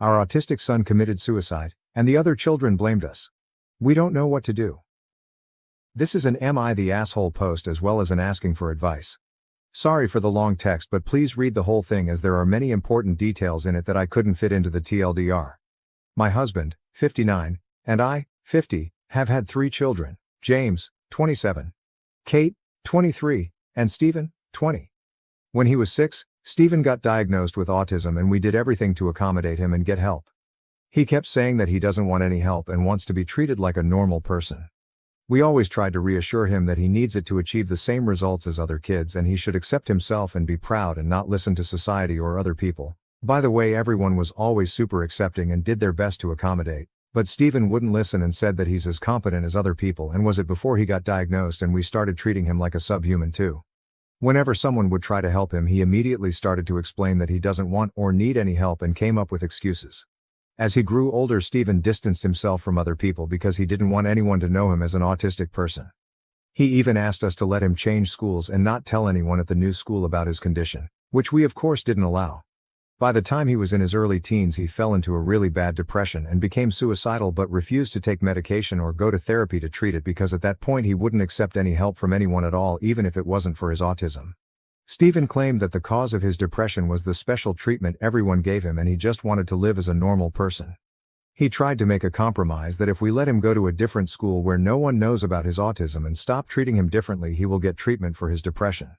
Our autistic son committed suicide, and the other children blamed us. We don't know what to do. This is an Am I the Asshole post as well as an asking for advice. Sorry for the long text, but please read the whole thing as there are many important details in it that I couldn't fit into the TLDR. My husband, 59, and I, 50, have had 3 children, James, 27, Kate, 23, and Stephen, 20. When he was 6, Stephen got diagnosed with autism and we did everything to accommodate him and get help. He kept saying that he doesn't want any help and wants to be treated like a normal person. We always tried to reassure him that he needs it to achieve the same results as other kids and he should accept himself and be proud and not listen to society or other people. By the way, everyone was always super accepting and did their best to accommodate, but Stephen wouldn't listen and said that he's as competent as other people, and was it before he got diagnosed and we started treating him like a subhuman too. Whenever someone would try to help him, he immediately started to explain that he doesn't want or need any help and came up with excuses. As he grew older, Stephen distanced himself from other people because he didn't want anyone to know him as an autistic person. He even asked us to let him change schools and not tell anyone at the new school about his condition, which we of course didn't allow. By the time he was in his early teens, he fell into a really bad depression and became suicidal, but refused to take medication or go to therapy to treat it because at that point he wouldn't accept any help from anyone at all, even if it wasn't for his autism. Stephen claimed that the cause of his depression was the special treatment everyone gave him and he just wanted to live as a normal person. He tried to make a compromise that if we let him go to a different school where no one knows about his autism and stop treating him differently, he will get treatment for his depression.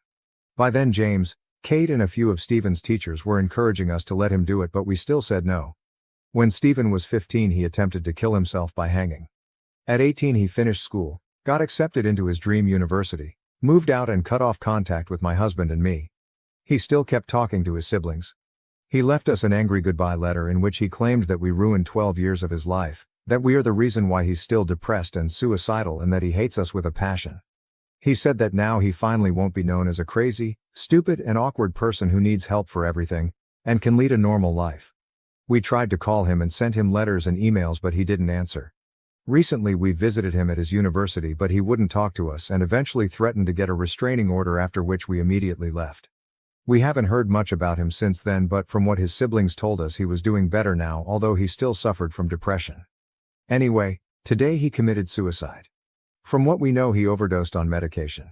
By then James, Kate and a few of Stephen's teachers were encouraging us to let him do it, but we still said no. When Stephen was 15, he attempted to kill himself by hanging. At 18 he finished school, got accepted into his dream university, moved out and cut off contact with my husband and me. He still kept talking to his siblings. He left us an angry goodbye letter in which he claimed that we ruined 12 years of his life, that we are the reason why he's still depressed and suicidal, and that he hates us with a passion. He said that now he finally won't be known as a crazy, stupid and awkward person who needs help for everything, and can lead a normal life. We tried to call him and sent him letters and emails, but he didn't answer. Recently we visited him at his university, but he wouldn't talk to us and eventually threatened to get a restraining order, after which we immediately left. We haven't heard much about him since then, but from what his siblings told us, he was doing better now, although he still suffered from depression. Anyway, today he committed suicide. From what we know, he overdosed on medication.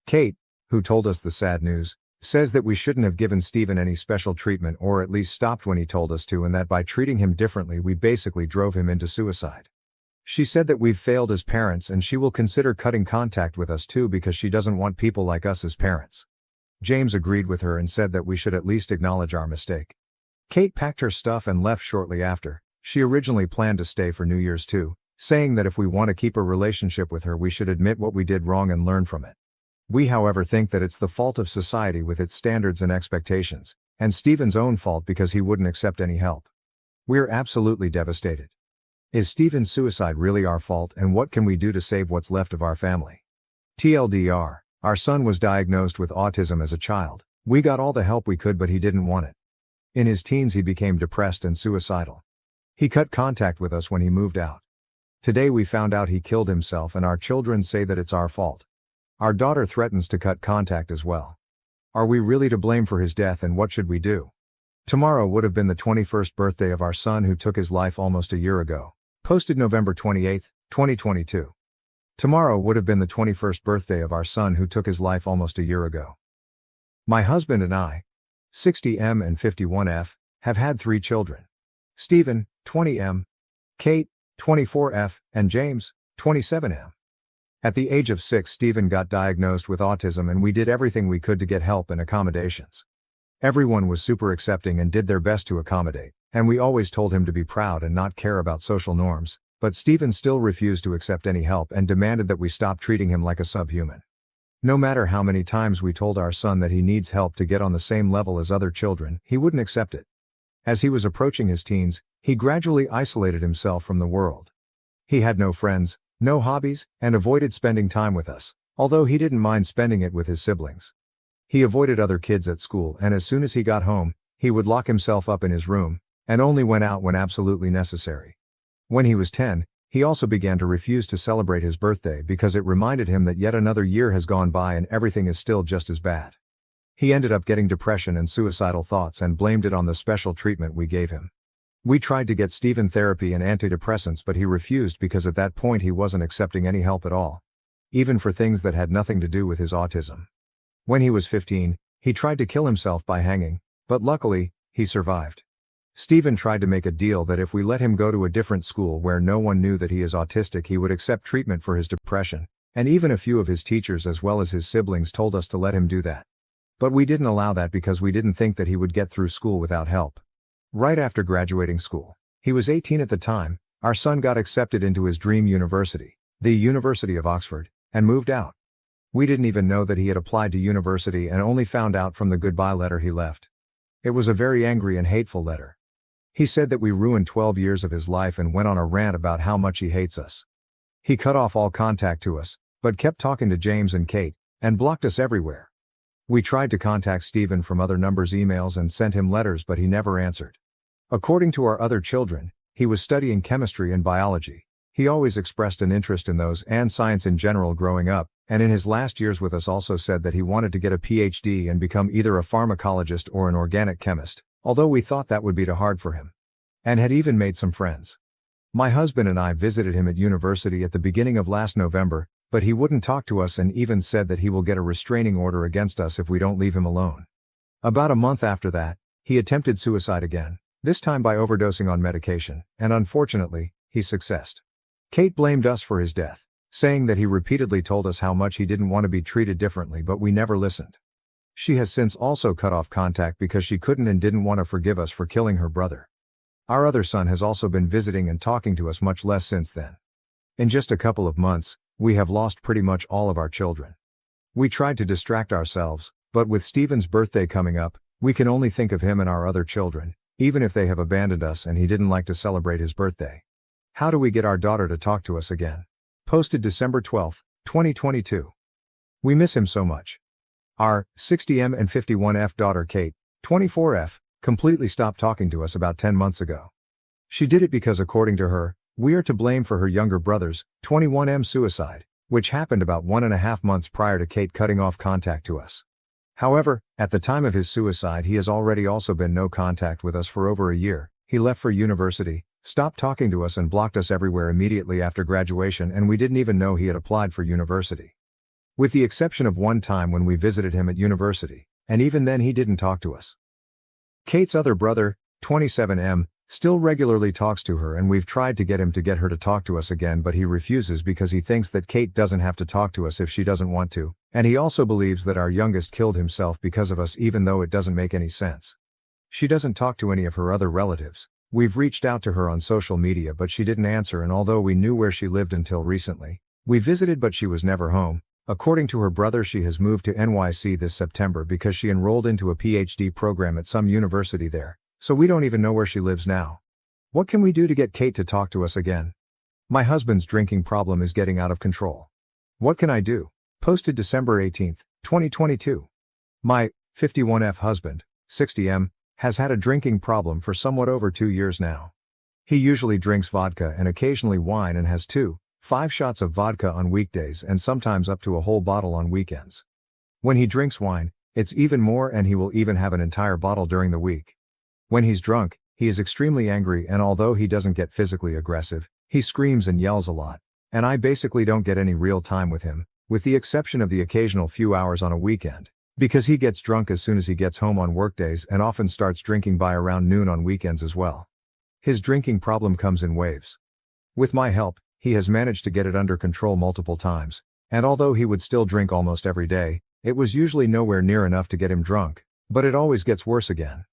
Kate, who told us the sad news, says that we shouldn't have given Stephen any special treatment, or at least stopped when he told us to, and that by treating him differently we basically drove him into suicide. She said that we've failed as parents and she will consider cutting contact with us too because she doesn't want people like us as parents. James agreed with her and said that we should at least acknowledge our mistake. Kate packed her stuff and left shortly after. She originally planned to stay for New Year's too, saying that if we want to keep a relationship with her, we should admit what we did wrong and learn from it. We, however, think that it's the fault of society with its standards and expectations, and Stephen's own fault because he wouldn't accept any help. We're absolutely devastated. Is Stephen's suicide really our fault, and what can we do to save what's left of our family? TLDR, our son was diagnosed with autism as a child. We got all the help we could, but he didn't want it. In his teens he became depressed and suicidal. He cut contact with us when he moved out. Today we found out he killed himself, and our children say that it's our fault. Our daughter threatens to cut contact as well. Are we really to blame for his death, and what should we do? Tomorrow would have been the 21st birthday of our son who took his life almost a year ago. Posted November 28, 2022. Tomorrow would have been the 21st birthday of our son who took his life almost a year ago. My husband and I, 60M and 51F, have had 3 children. Stephen, 20M, Kate, 24F, and James, 27M. At the age of 6, Stephen got diagnosed with autism and we did everything we could to get help and accommodations. Everyone was super accepting and did their best to accommodate, and we always told him to be proud and not care about social norms, but Stephen still refused to accept any help and demanded that we stop treating him like a subhuman. No matter how many times we told our son that he needs help to get on the same level as other children, he wouldn't accept it. As he was approaching his teens, he gradually isolated himself from the world. He had no friends, no hobbies, and avoided spending time with us, although he didn't mind spending it with his siblings. He avoided other kids at school, and as soon as he got home, he would lock himself up in his room, and only went out when absolutely necessary. When he was 10, he also began to refuse to celebrate his birthday because it reminded him that yet another year has gone by and everything is still just as bad. He ended up getting depression and suicidal thoughts and blamed it on the special treatment we gave him. We tried to get Steven therapy and antidepressants, but he refused because at that point he wasn't accepting any help at all. Even for things that had nothing to do with his autism. When he was 15, he tried to kill himself by hanging, but luckily, he survived. Steven tried to make a deal that if we let him go to a different school where no one knew that he is autistic, he would accept treatment for his depression, and even a few of his teachers as well as his siblings told us to let him do that. But we didn't allow that because we didn't think that he would get through school without help. Right after graduating school, he was 18 at the time, our son got accepted into his dream university, the University of Oxford, and moved out. We didn't even know that he had applied to university and only found out from the goodbye letter he left. It was a very angry and hateful letter. He said that we ruined 12 years of his life and went on a rant about how much he hates us. He cut off all contact to us, but kept talking to James and Kate, and blocked us everywhere. We tried to contact Steven from other numbers, emails, and sent him letters, but he never answered. According to our other children, he was studying chemistry and biology. He always expressed an interest in those and science in general growing up, and in his last years with us also said that he wanted to get a PhD and become either a pharmacologist or an organic chemist, although we thought that would be too hard for him. And had even made some friends. My husband and I visited him at university at the beginning of last November, but he wouldn't talk to us and even said that he will get a restraining order against us if we don't leave him alone. About a month after that, he attempted suicide again, this time by overdosing on medication, and unfortunately, he succeeded. Kate blamed us for his death, saying that he repeatedly told us how much he didn't want to be treated differently, but we never listened. She has since also cut off contact because she couldn't and didn't want to forgive us for killing her brother. Our other son has also been visiting and talking to us much less since then. In just a couple of months, we have lost pretty much all of our children. We tried to distract ourselves, but with Steven's birthday coming up, we can only think of him and our other children, even if they have abandoned us and he didn't like to celebrate his birthday. How do we get our daughter to talk to us again? Posted December 12, 2022. We miss him so much. Our 60M and 51F daughter Kate, 24F, completely stopped talking to us about 10 months ago. She did it because, according to her, we are to blame for her younger brother's 21M suicide, which happened about 1.5 months prior to Kate cutting off contact to us. However, at the time of his suicide he has already also been no contact with us for over a year. He left for university, stopped talking to us and blocked us everywhere immediately after graduation, and we didn't even know he had applied for university. With the exception of one time when we visited him at university, and even then he didn't talk to us. Kate's other brother, 27M, still regularly talks to her, and we've tried to get him to get her to talk to us again, but he refuses because he thinks that Kate doesn't have to talk to us if she doesn't want to, and he also believes that our youngest killed himself because of us, even though it doesn't make any sense. She doesn't talk to any of her other relatives. We've reached out to her on social media but she didn't answer, and although we knew where she lived until recently, we visited but she was never home. According to her brother, she has moved to NYC this September because she enrolled into a PhD program at some university there, so we don't even know where she lives now. What can we do to get Kate to talk to us again? My husband's drinking problem is getting out of control. What can I do? Posted December 18, 2022. My 51F husband, 60M, has had a drinking problem for somewhat over 2 years now. He usually drinks vodka and occasionally wine and has 5 shots of vodka on weekdays and sometimes up to a whole bottle on weekends. When he drinks wine, it's even more, and he will even have an entire bottle during the week. When he's drunk, he is extremely angry, and although he doesn't get physically aggressive, he screams and yells a lot, and I basically don't get any real time with him, with the exception of the occasional few hours on a weekend, because he gets drunk as soon as he gets home on workdays and often starts drinking by around noon on weekends as well. His drinking problem comes in waves. With my help, he has managed to get it under control multiple times, and although he would still drink almost every day, it was usually nowhere near enough to get him drunk, but it always gets worse again.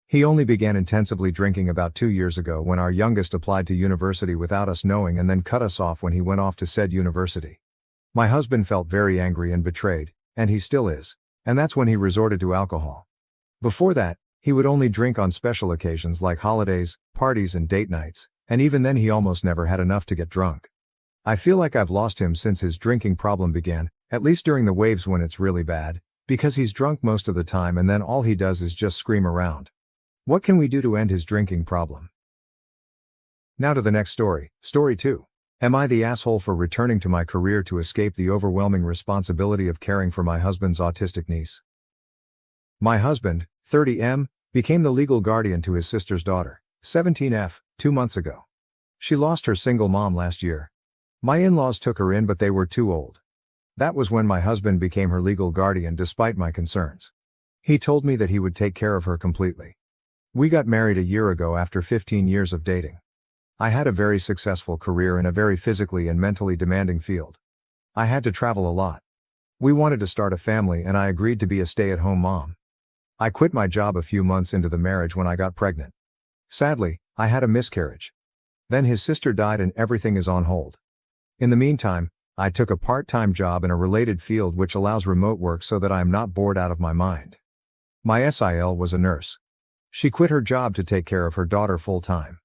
He only began intensively drinking about 2 years ago when our youngest applied to university without us knowing, and then cut us off when he went off to said university. My husband felt very angry and betrayed, and he still is, and that's when he resorted to alcohol. Before that, he would only drink on special occasions like holidays, parties and date nights, and even then he almost never had enough to get drunk. I feel like I've lost him since his drinking problem began, at least during the waves when it's really bad, because he's drunk most of the time and then all he does is just scream around. What can we do to end his drinking problem? Now to the next story, story 2. Am I the asshole for returning to my career to escape the overwhelming responsibility of caring for my husband's autistic niece? My husband, 30M, became the legal guardian to his sister's daughter, 17F, 2 months ago. She lost her single mom last year. My in-laws took her in but they were too old. That was when my husband became her legal guardian despite my concerns. He told me that he would take care of her completely. We got married a year ago after 15 years of dating. I had a very successful career in a very physically and mentally demanding field. I had to travel a lot. We wanted to start a family and I agreed to be a stay-at-home mom. I quit my job a few months into the marriage when I got pregnant. Sadly, I had a miscarriage. Then his sister died and everything is on hold. In the meantime, I took a part-time job in a related field which allows remote work so that I am not bored out of my mind. My SIL was a nurse. She quit her job to take care of her daughter full-time.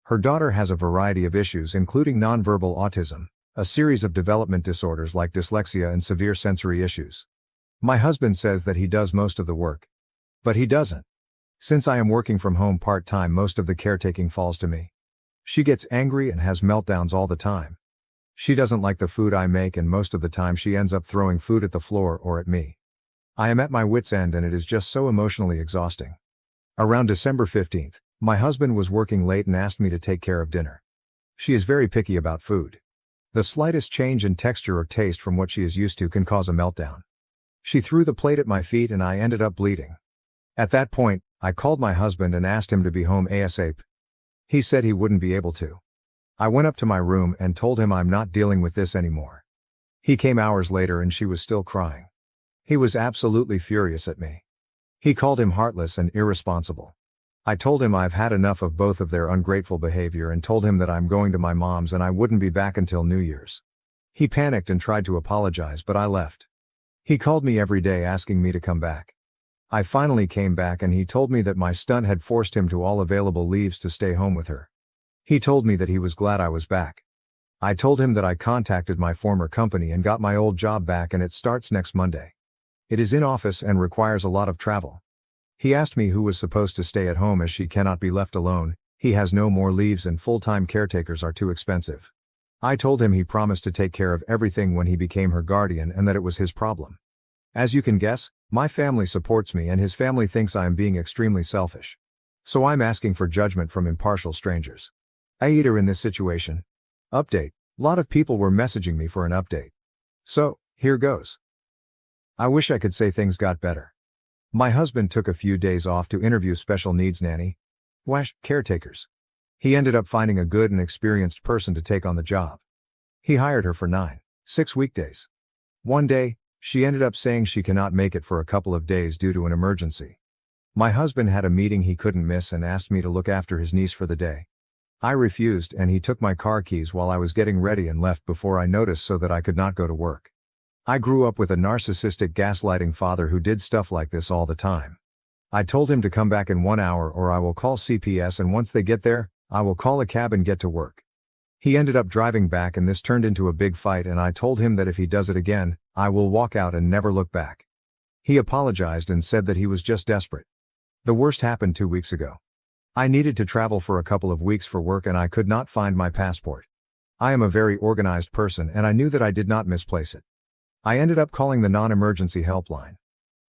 Her daughter has a variety of issues including nonverbal autism, a series of development disorders like dyslexia and severe sensory issues. My husband says that he does most of the work. But he doesn't. Since I am working from home part-time, most of the caretaking falls to me. She gets angry and has meltdowns all the time. She doesn't like the food I make and most of the time she ends up throwing food at the floor or at me. I am at my wit's end and it is just so emotionally exhausting. Around December 15th, my husband was working late and asked me to take care of dinner. She is very picky about food. The slightest change in texture or taste from what she is used to can cause a meltdown. She threw the plate at my feet and I ended up bleeding. At that point, I called my husband and asked him to be home ASAP. He said he wouldn't be able to. I went up to my room and told him I'm not dealing with this anymore. He came hours later and she was still crying. He was absolutely furious at me. He called him heartless and irresponsible. I told him I've had enough of both of their ungrateful behavior and told him that I'm going to my mom's and I wouldn't be back until New Year's. He panicked and tried to apologize but I left. He called me every day asking me to come back. I finally came back and he told me that my stunt had forced him to all available leaves to stay home with her. He told me that he was glad I was back. I told him that I contacted my former company and got my old job back and it starts next Monday. It is in office and requires a lot of travel. He asked me who was supposed to stay at home as she cannot be left alone, he has no more leaves and full-time caretakers are too expensive. I told him he promised to take care of everything when he became her guardian and that it was his problem. As you can guess, my family supports me and his family thinks I am being extremely selfish. So I'm asking for judgment from impartial strangers. Either in this situation. Update. Lot of people were messaging me for an update. So, here goes. I wish I could say things got better. My husband took a few days off to interview special needs nanny caretakers. He ended up finding a good and experienced person to take on the job. He hired her for 6 weekdays. One day, she ended up saying she cannot make it for a couple of days due to an emergency. My husband had a meeting he couldn't miss and asked me to look after his niece for the day. I refused and he took my car keys while I was getting ready and left before I noticed so that I could not go to work. I grew up with a narcissistic gaslighting father who did stuff like this all the time. I told him to come back in 1 hour or I will call CPS and once they get there, I will call a cab and get to work. He ended up driving back and this turned into a big fight and I told him that if he does it again, I will walk out and never look back. He apologized and said that he was just desperate. The worst happened 2 weeks ago. I needed to travel for a couple of weeks for work and I could not find my passport. I am a very organized person and I knew that I did not misplace it. I ended up calling the non-emergency helpline.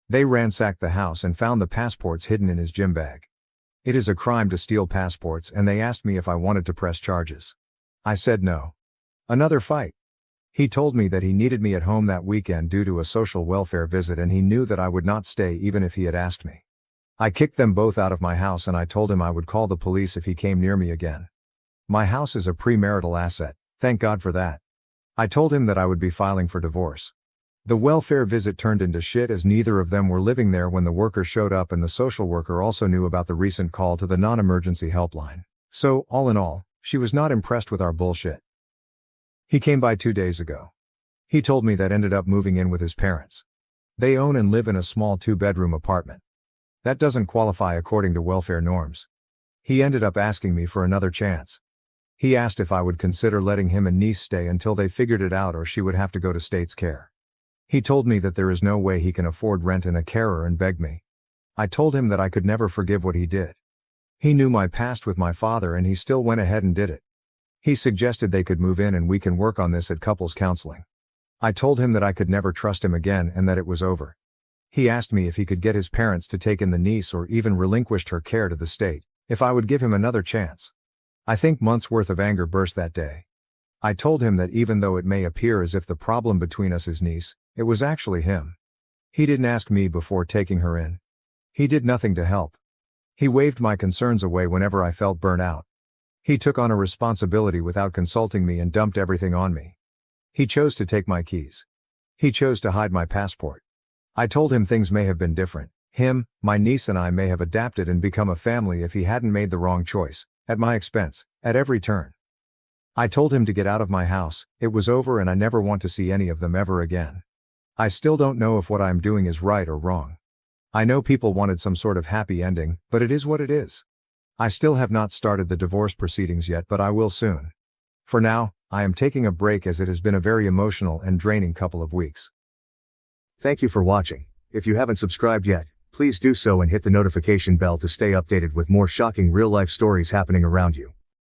They ransacked the house and found the passports hidden in his gym bag. It is a crime to steal passports and they asked me if I wanted to press charges. I said no. Another fight. He told me that he needed me at home that weekend due to a social welfare visit and he knew that I would not stay even if he had asked me. I kicked them both out of my house and I told him I would call the police if he came near me again. My house is a premarital asset, thank God for that. I told him that I would be filing for divorce. The welfare visit turned into shit as neither of them were living there when the worker showed up and the social worker also knew about the recent call to the non-emergency helpline. So, all in all, she was not impressed with our bullshit. He came by 2 days ago. He told me that ended up moving in with his parents. They own and live in a small 2-bedroom apartment. That doesn't qualify according to welfare norms. He ended up asking me for another chance. He asked if I would consider letting him and niece stay until they figured it out or she would have to go to state's care. He told me that there is no way he can afford rent and a carer and begged me. I told him that I could never forgive what he did. He knew my past with my father and he still went ahead and did it. He suggested they could move in and we can work on this at couples counseling. I told him that I could never trust him again and that it was over. He asked me if he could get his parents to take in the niece or even relinquished her care to the state, If I would give him another chance. I think months' worth of anger burst that day. I told him that even though it may appear as if the problem between us is niece, it was actually him. He didn't ask me before taking her in. He did nothing to help. He waved my concerns away whenever I felt burnt out. He took on a responsibility without consulting me and dumped everything on me. He chose to take my keys. He chose to hide my passport. I told him things may have been different. Him, my niece and I may have adapted and become a family if he hadn't made the wrong choice, at my expense, at every turn. I told him to get out of my house, it was over and I never want to see any of them ever again. I still don't know if what I'm doing is right or wrong. I know people wanted some sort of happy ending, but it is what it is. I still have not started the divorce proceedings yet, but I will soon. For now, I am taking a break as it has been a very emotional and draining couple of weeks. Thank you for watching. If you haven't subscribed yet, please do so and hit the notification bell to stay updated with more shocking real-life stories happening around you.